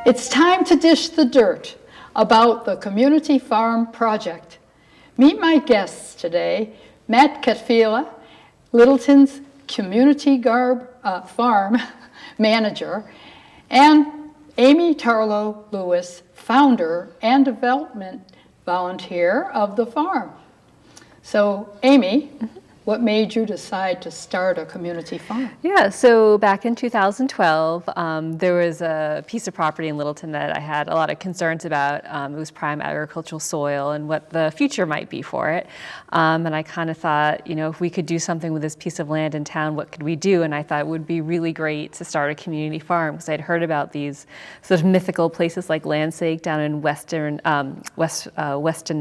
It's time to dish the dirt about the Community Farm project. Meet my guests today, Matt Kotfila, Littleton's Community Farm manager, and Amy Tarlow-Lewis, founder and development volunteer of the farm. So, Amy, what made you decide to start a community farm? Yeah, so back in 2012, there was a piece of property in Littleton that I had a lot of concerns about. It was prime agricultural soil and what the future might be for it. And I kind of thought, you know, if we could do something with this piece of land in town, what could we do? And I thought it would be really great to start a community farm, because I'd heard about these sort of mythical places like Landsake down in Weston,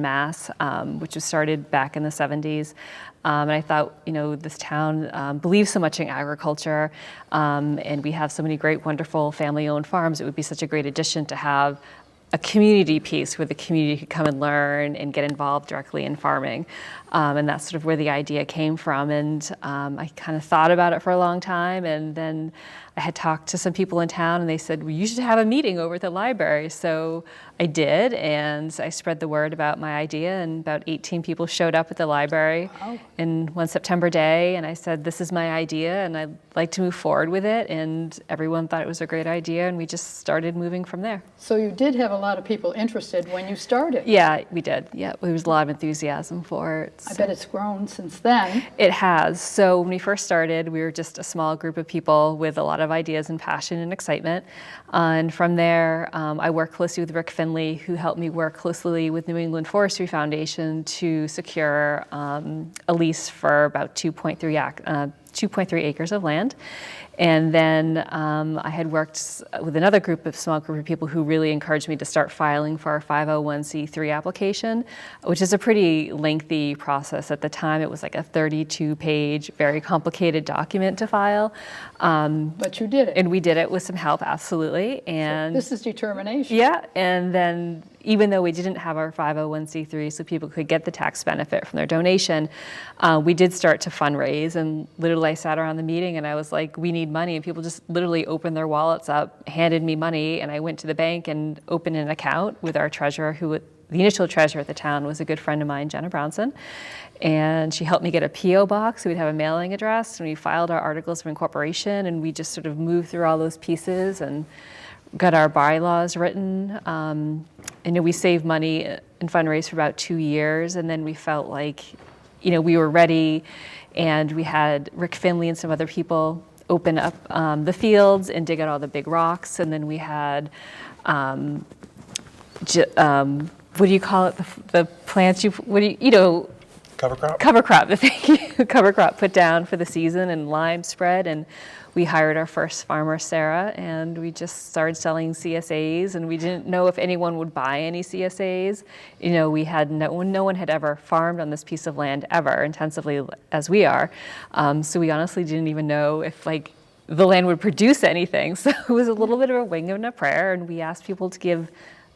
Mass, which was started back in the 70s. And I thought, you know, this town believes so much in agriculture, and we have so many great, wonderful family-owned farms. It would be such a great addition to have a community piece where the community could come and learn and get involved directly in farming. And that's sort of where the idea came from. And I kind of thought about it for a long time, and then I had talked to some people in town, and they said, well, you should have a meeting over at the library. So I did, and I spread the word about my idea, and about 18 people showed up at the library in one September day, and I said, this is my idea, and I'd like to move forward with it, and everyone thought it was a great idea, and we just started moving from there. So you did have a lot of people interested when you started. Yeah, we did. Yeah, there was a lot of enthusiasm for it. I bet it's grown since then. It has. So when we first started, we were just a small group of people with a lot of ideas and passion and excitement. And from there, I worked closely with Rick Finley, who helped me work closely with New England Forestry Foundation to secure a lease for about 2.3 acres of land. And then I had worked with another small group of people who really encouraged me to start filing for our 501c3 application, which is a pretty lengthy process. At the time, it was like a 32-page, very complicated document to file. But you did it. And we did it with some help, absolutely. And so this is determination. Yeah, and then even though we didn't have our 501c3 so people could get the tax benefit from their donation, we did start to fundraise, and literally I sat around the meeting and I was like, we need money, and people just literally opened their wallets up, handed me money, and I went to the bank and opened an account with our treasurer, the initial treasurer at the town was a good friend of mine, Jenna Brownson, and she helped me get a P.O. box so we'd have a mailing address, and we filed our articles of incorporation, and we just sort of moved through all those pieces and got our bylaws written. And we saved money and fundraised for about 2 years, and then we felt like, you know, we were ready, and we had Rick Finley and some other people open up the fields and dig out all the big rocks, and then we had, what do you call it, the plants Cover crop? Cover crop, thank you. Cover crop put down for the season, and lime spread, and we hired our first farmer, Sarah, and we just started selling CSAs, and we didn't know if anyone would buy any CSAs. You know, we had no one had ever farmed on this piece of land ever intensively as we are. So we honestly didn't even know if the land would produce anything. So it was a little bit of a wing and a prayer, and we asked people to give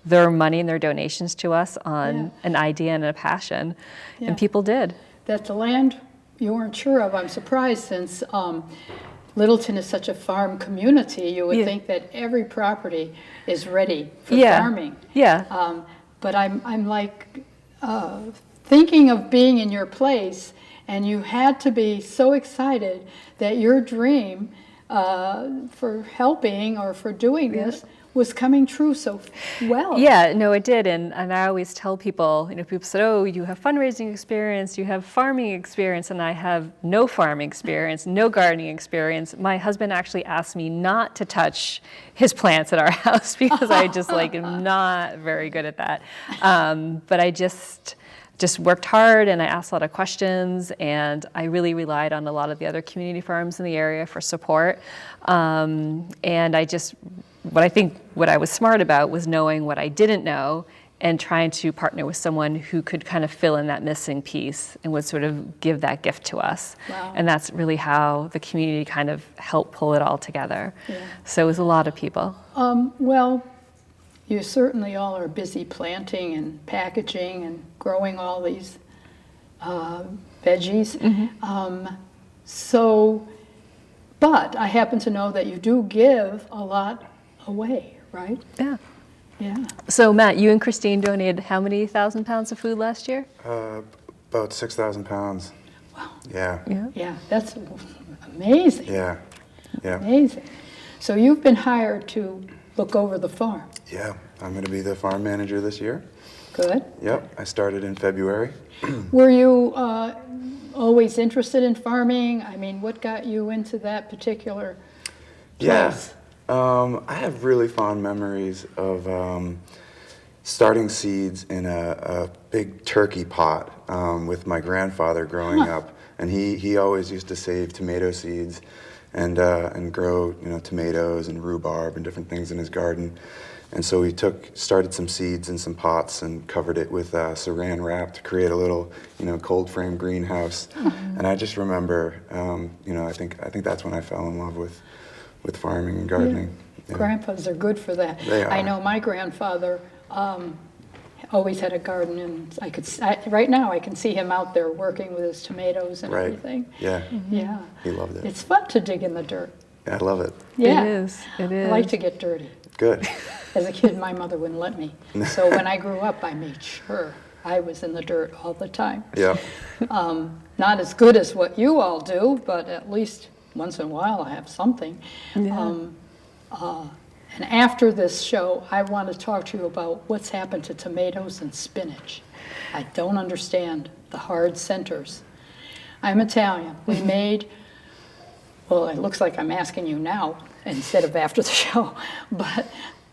their money and their donations to us on an idea and a passion, and people did. That the land you weren't sure of, I'm surprised, since Littleton is such a farm community. You would think that every property is ready for farming. Yeah. But I'm like thinking of being in your place, and you had to be so excited that your dream for helping or for doing this was coming true so well. Yeah, no, it did, and I always tell people, you know, people said, oh, you have fundraising experience, you have farming experience, and I have no farming experience, no gardening experience. My husband actually asked me not to touch his plants at our house because I just am not very good at that. But I just worked hard, and I asked a lot of questions, and I really relied on a lot of the other community farms in the area for support. And what I was smart about was knowing what I didn't know and trying to partner with someone who could kind of fill in that missing piece and would sort of give that gift to us. Wow. And that's really how the community kind of helped pull it all together. Yeah. So it was a lot of people. Well, you certainly all are busy planting and packaging and growing all these veggies. But I happen to know that you do give a lot away, right? Yeah. Yeah. So Matt, you and Christine donated how many thousand pounds of food last year? About 6,000 pounds. Wow. Yeah. Yeah, that's amazing. Yeah. Yeah. Amazing. So you've been hired to look over the farm. Yeah. I'm going to be the farm manager this year. Good. Yep. I started in February. Were you always interested in farming? I mean, what got you into that particular place? Yeah. I have really fond memories of starting seeds in a big turkey pot with my grandfather growing up, and he always used to save tomato seeds and grow tomatoes and rhubarb and different things in his garden. And so we started some seeds in some pots and covered it with saran wrap to create a little, cold frame greenhouse. And I just remember, I think that's when I fell in love with farming and gardening. Yeah. Grandpas are good for that. They are. I know my grandfather always had a garden, and right now I can see him out there working with his tomatoes and Right. everything. Yeah. Yeah. He loved it. It's fun to dig in the dirt. I love it. Yeah. It is. It is. I like to get dirty. Good. As a kid, my mother wouldn't let me. So when I grew up, I made sure I was in the dirt all the time. Yeah. Not as good as what you all do, but at least once in a while I have something. Yeah. And after this show, I want to talk to you about what's happened to tomatoes and spinach. I don't understand the hard centers. I'm Italian. We made, well, it looks like I'm asking you now instead of after the show, but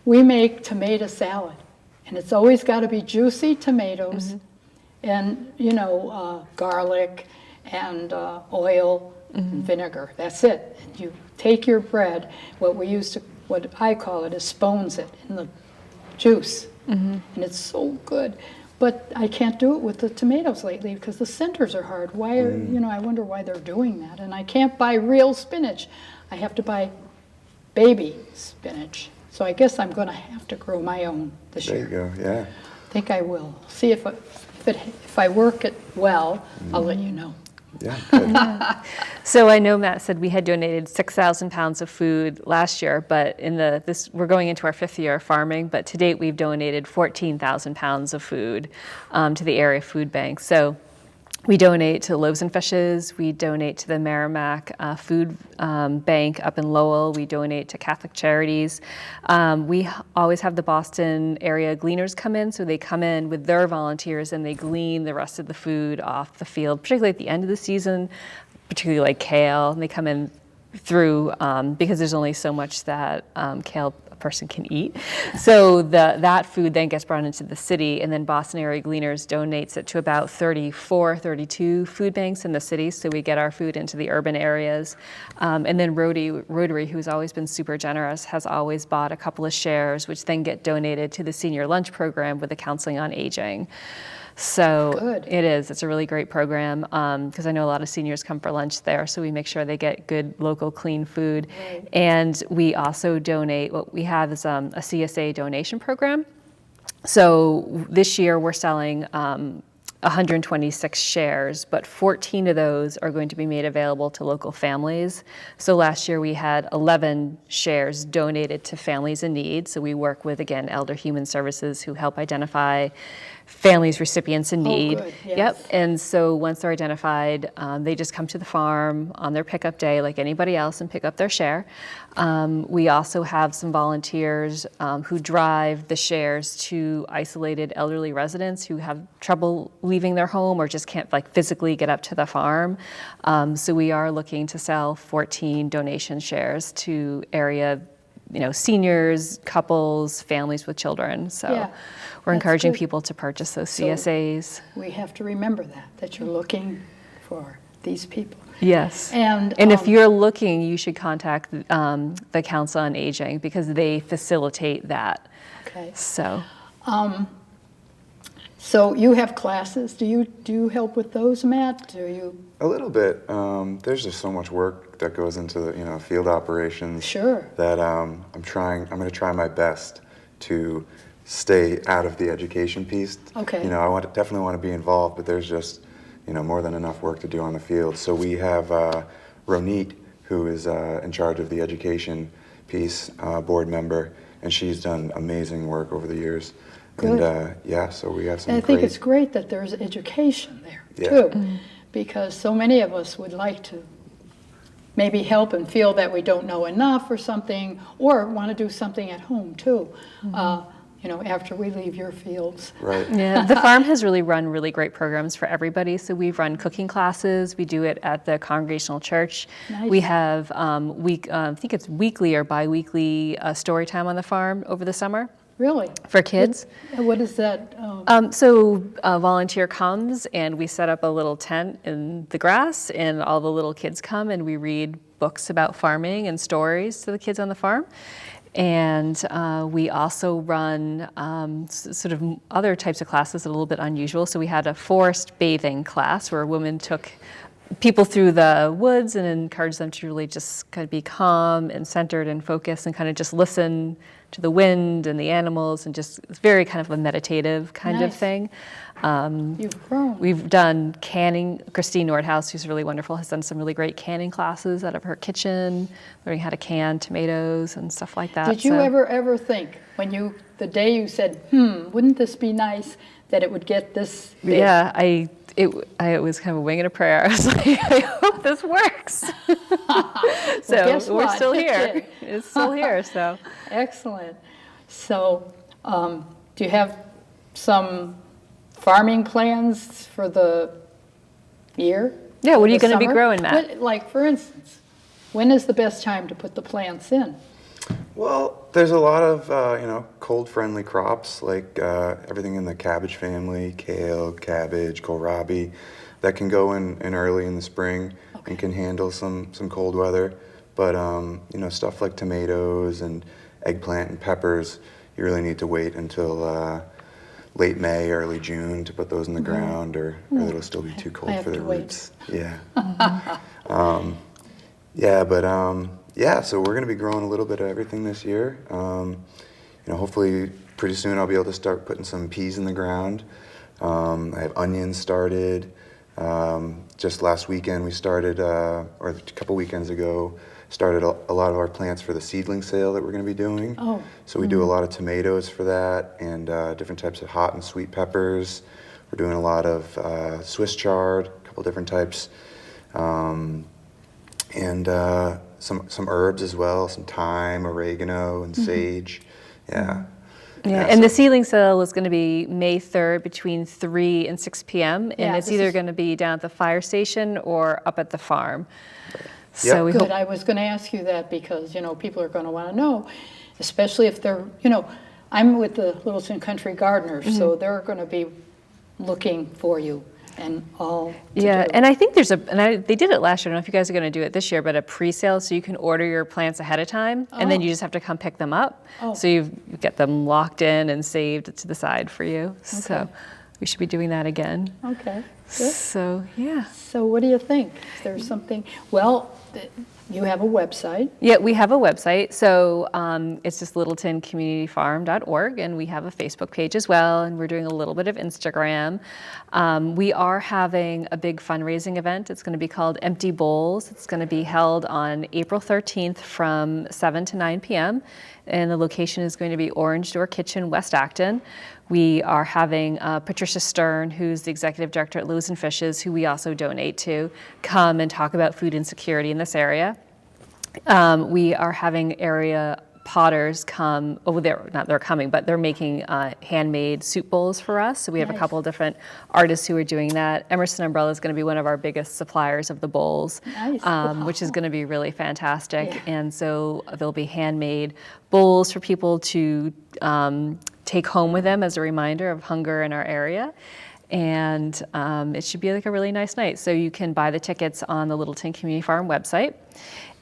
we make tomato salad. And it's always got to be juicy tomatoes and, garlic and oil and vinegar. That's it. And you take your bread, what I call it is spoons it in the juice. And it's so good. But I can't do it with the tomatoes lately because the centers are hard. Why are, I wonder why they're doing that. And I can't buy real spinach. I have to buy baby spinach. So I guess I'm going to have to grow my own this year. There you go. Yeah. I think I will. See if I work it well, I'll let you know. Yeah. Good. So I know Matt said we had donated 6,000 pounds of food last year, but we're going into our 5th year of farming, but to date we've donated 14,000 pounds of food to the area food bank. So we donate to Loaves and Fishes, we donate to the Merrimack Food Bank up in Lowell, we donate to Catholic Charities. We always have the Boston area gleaners come in, so they come in with their volunteers and they glean the rest of the food off the field, particularly at the end of the season, particularly like kale, and they come in through, because there's only so much that kale a person can eat. So that food then gets brought into the city, and then Boston area gleaners donates it to about 32 food banks in the city, so we get our food into the urban areas. And then Rotary, who's always been super generous, has always bought a couple of shares, which then get donated to the senior lunch program with the Counseling on Aging. So Good. It's a really great program because I know a lot of seniors come for lunch there, so we make sure they get good local clean food. Right. And we also donate, what we have is a CSA donation program. So this year we're selling 126 shares, but 14 of those are going to be made available to local families. So last year we had 11 shares donated to families in need. So we work with, again, Elder Human Services who help identify families, recipients in need. Good, yes. Yep. And so once they're identified, they just come to the farm on their pickup day like anybody else and pick up their share. We also have some volunteers who drive the shares to isolated elderly residents who have trouble leaving their home or just can't physically get up to the farm. So we are looking to sell 14 donation shares to area seniors, couples, families with children. So Yeah, we're that's encouraging good. people to purchase those So- CSAs. We have to remember that you're looking for these people. Yes. And if you're looking, you should contact the Council on Aging because they facilitate that. okay. So, So you have classes. Do you help with those, Matt? Do you? A little bit. There's just so much work that goes into the, field operations. Sure. That I'm going to try my best to stay out of the education piece. Okay. Definitely want to be involved, but there's just, more than enough work to do on the field. So we have Ronit, who is in charge of the education piece, board member, and she's done amazing work over the years. Good. And so we have some. And I think it's great that there's education there too, because so many of us would like to maybe help and feel that we don't know enough or something, or want to do something at home too. After we leave your fields. Right. Yeah, the farm has really run really great programs for everybody. So we've run cooking classes. We do it at the Congregational Church. Nice. We have I think it's weekly or bi-weekly story time on the farm over the summer. Really? For kids. What is that? So a volunteer comes and we set up a little tent in the grass, and all the little kids come and we read books about farming and stories to the kids on the farm. And we also run sort of other types of classes that are a little bit unusual. So we had a forest bathing class where a woman took people through the woods and encouraged them to really just kind of be calm and centered and focused and kind of just listen to the wind and the animals, and just it's very kind of a meditative kind of thing. You've grown. We've done canning. Christine Nordhaus, who's really wonderful, has done some really great canning classes out of her kitchen, learning how to can tomatoes and stuff like that. Did you ever think, when the day you said, wouldn't this be nice, that it would get this big? Yeah, it was kind of a wing and a prayer. I was like, I hope this works. So we're still here. It's still here. So excellent. So, do you have some farming plans for the year? Yeah. What are you going to be growing, Matt? Like, for instance, when is the best time to put the plants in? Well, there's a lot of, cold-friendly crops, like everything in the cabbage family, kale, cabbage, kohlrabi, that can go in early in the spring and can handle some cold weather. But, stuff like tomatoes and eggplant and peppers, you really need to wait until late May, early June to put those in the ground, or it'll still be too cold for the roots. Yeah. So we're going to be growing a little bit of everything this year. Hopefully pretty soon I'll be able to start putting some peas in the ground. I have onions started. Just last weekend we started, or a couple weekends ago, started a lot of our plants for the seedling sale that we're going to be doing. Oh. So we do a lot of tomatoes for that, and different types of hot and sweet peppers. We're doing a lot of Swiss chard, a couple different types. And some herbs as well, some thyme, oregano, and sage. Yeah. Yeah, and the seedling sale is going to be May 3rd between 3 and 6 p.m. And it's either going to be down at the fire station or up at the farm. So we hope. I was going to ask you that because, people are going to want to know, especially if they're, I'm with the Littleton Country Gardeners, so they're going to be looking for you. And all and I think they did it last year. I don't know if you guys are going to do it this year, but a pre-sale, so you can order your plants ahead of time, and then you just have to come pick them up. So you get them locked in and saved to the side for you. Okay. So we should be doing that again. Okay. Good. So yeah. So what do you think? Is there something? Well, you have a website. Yeah, we have a website. So it's just littletoncommunityfarm.org, and we have a Facebook page as well, and we're doing a little bit of Instagram. We are having a big fundraising event. It's going to be called Empty Bowls. It's going to be held on April 13th from 7 to 9 p.m., and the location is going to be Orange Door Kitchen, West Acton. We are having Patricia Stern, who's the executive director at Loaves and Fishes, who we also donate to, come and talk about food insecurity in this area. We are having area potters come over there. Not they're coming, but they're making handmade soup bowls for us. So we have a couple of different artists who are doing that. Emerson Umbrella is going to be one of our biggest suppliers of the bowls, which is going to be really fantastic. Yeah. And so there'll be handmade bowls for people to take home with them as a reminder of hunger in our area. and it should be like a really nice night. So you can buy the tickets on the Littleton Community Farm website.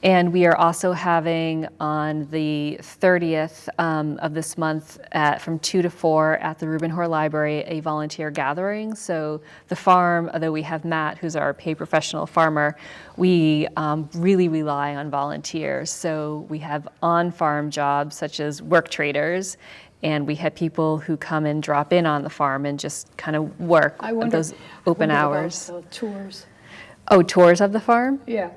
And we are also having on the 30th of this month from 2 to 4 at the Reuben Hoare Library a volunteer gathering. So the farm, although we have Matt, who's our paid professional farmer, we really rely on volunteers. So we have on-farm jobs such as work traders, and we had people who come and drop in on the farm and just kind of work at those open hours. About, tours. Oh, tours of the farm? Yeah.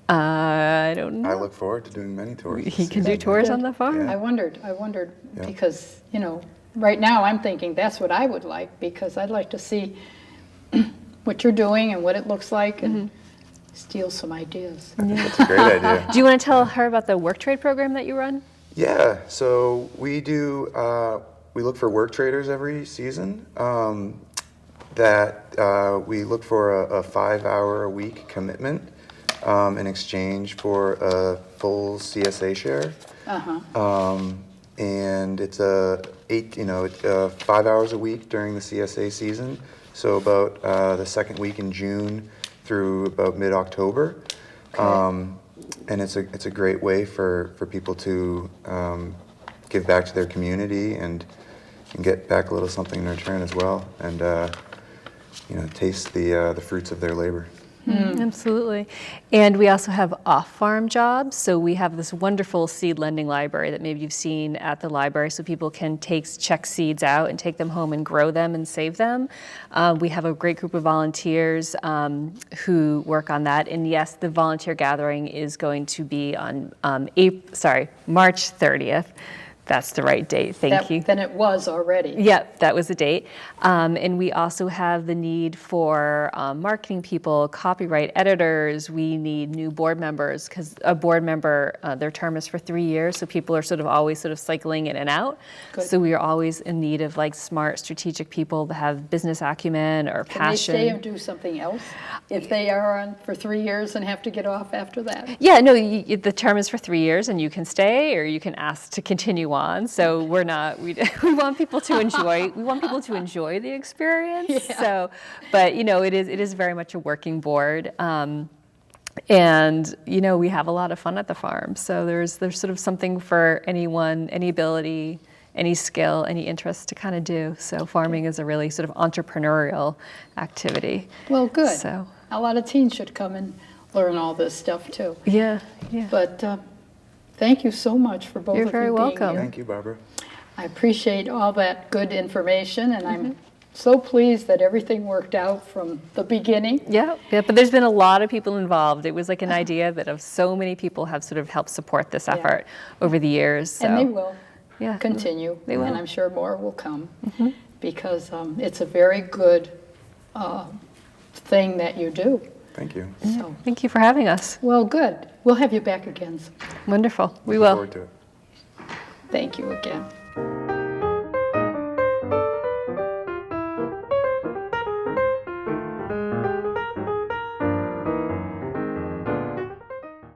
I don't know. I look forward to doing many tours. He can do tours on the farm. I wondered Yeah. because, right now I'm thinking that's what I would like, because I'd like to see what you're doing and what it looks like and steal some ideas. I think that's a great idea. Do you want to tell her about the work trade program that you run? Yeah, so we do, we look for work traders every season that we look for a 5-hour-a-week commitment in exchange for a full CSA share. And it's 5 hours a week during the CSA season, so about the second week in June through about mid-October. And it's a great way for people to give back to their community and get back a little something in return as well, and taste the fruits of their labor. Absolutely. And we also have off-farm jobs. So we have this wonderful seed lending library that maybe you've seen at the library, so people can check seeds out and take them home and grow them and save them. We have a great group of volunteers who work on that. And yes, the volunteer gathering is going to be on March 30th. That's the right date, thank you. Then it was already. Yep, that was the date. And we also have the need for marketing people, copyright editors. We need new board members, because a board member, their term is for 3 years, so people are always cycling in and out. Good. So we are always in need of smart, strategic people that have business acumen or Can passion. they stay and do something else if they are on for 3 years and have to get off after that? Yeah, no, the term is for 3 years, and you can stay or you can ask to continue on. So we want people to enjoy. We want people to enjoy the experience. Yeah. So, but it is very much a working board, and we have a lot of fun at the farm. So there's something for anyone, any ability, any skill, any interest to kind of do. So farming is a really entrepreneurial activity. Well, good. So a lot of teens should come and learn all this stuff too. yeah. But thank you so much for both You're of very you being welcome. here. Thank you, Barbara. I appreciate all that good information, and I'm so pleased that everything worked out from the beginning. Yeah, but there's been a lot of people involved. It was like an idea that of so many people have helped support this effort over the years. So. And they will Yeah. continue, They will. and I'm sure more will come, because it's a very good thing that you do. Thank you. So, Thank you for having us. well, good. We'll have you back again. Wonderful. We Look will. forward to it. Thank you again.